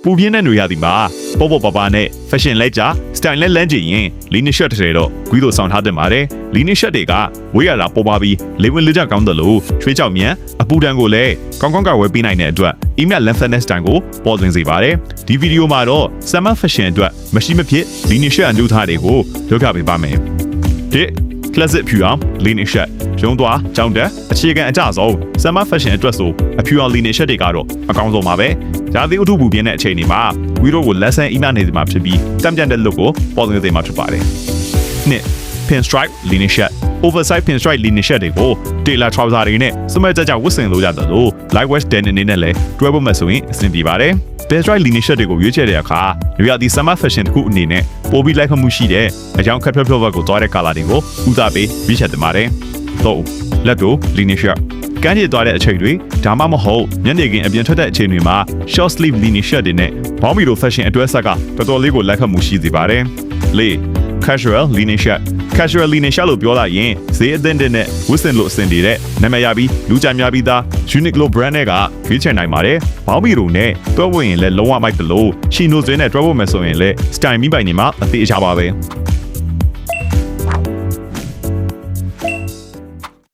ပူပြင်းတဲ့နွေရသည်မှာပေါ့ပေါ့ပါပါနဲ့ fashion လဲကြ style နဲ့လမ်းကြည့်ရင် lean shirt တွေတော့ဂွီးတို့ဆောင်ထားတင်ပါတယ် lean shirt တွေကဝေးရတာပေါ်ပါပြီးလေဝင်လေကြကောင်းတယ်လို့ချွေးကြောက်မြန်အပူတန်းကိုလည်းကောင်းကောင်းကဝယ်ပေးနိုင်တဲ့အတွက် email lengthness time ကိုပေါ်သွင်းစေပါတယ်ဒီဗီဒီယိုမှာတော့ summer fashion အတွက်မရှိမဖြစ် lean shirt အမျိုးသားတွေကိုပြောပြပေးပါမယ်ဒီ classic ဖြူအောင် lean shirt ရုံးသွားကြောင်းတက်အခြေခံအကျဆုံး summer fashion အတွက်ဆိုအဖြူအောင် lean shirt တွေကတော့အကောင်းဆုံးပါပဲရာသီဥတုပူပြင်းတဲ့အချိန်တွေမှာဝီရိုကိုလက်ဆန်း email နေစီမှာဖြစ်ပြီးတမ်းပြန့်တဲ့ look ကိုပေါ်သွင်းစေမှာဖြစ်ပါတယ်နှစ် pinstripe lean shirt oversize pinstripe lean shirt တွေကိုတေလာ trouser တွေနဲ့စမဲကြကြဝတ်ဆင်လို့ရတယ်လို့ lightweight denim အနေနဲ့လည်းတွဲဖို့မှဆိုရင်အဆင်ပြေပါတယ် pinstripe lean shirt တွေကိုရွေးချယ်တဲ့အခါနွေရာသီ summer fashion တစ်ခုအနေနဲ့ပိုပြီးလိုက်ခမှုရှိတဲ့အကြောင်းခက်ဖြောဘက်ကိုသွားတဲ့ color တွေကိုဦးစားပေးရွေးချယ်တင်ပါတယ်တော့လက်တို့ lean shirt ကမ်းခြေသွားတဲ့အချိန်တွေဒါမှမဟုတ်ညနေခင်းအပြင်ထွက်တဲ့အချိန်တွေမှာ short sleeve lean shirt တွေနဲ့ဘောင်းမီလို fashion အတွဲဆက်ကတော်တော်လေးကိုလိုက်ခတ်မှုရှိစေပါတယ်လေ casual lean shirt casual lean shirt လို့ပြောလိုက်ရင်ဈေးအသင့်တဲ့ဝတ်ဆင်လို့အဆင်ပြေတဲ့နာမည်ရပြီးလူကြများပြီးသား Uniqlo brand တွေကရွေးချယ်နိုင်ပါတယ်ဘောင်းမီလိုနဲ့တွဲဝင်ရင်လည်းလုံးဝမိုက်တယ်လို့ရှီနိုဇင်းနဲ့တွဲဖို့မယ်ဆိုရင်လည်း style မိပိုင်နေမှာအသေးအချပါပဲ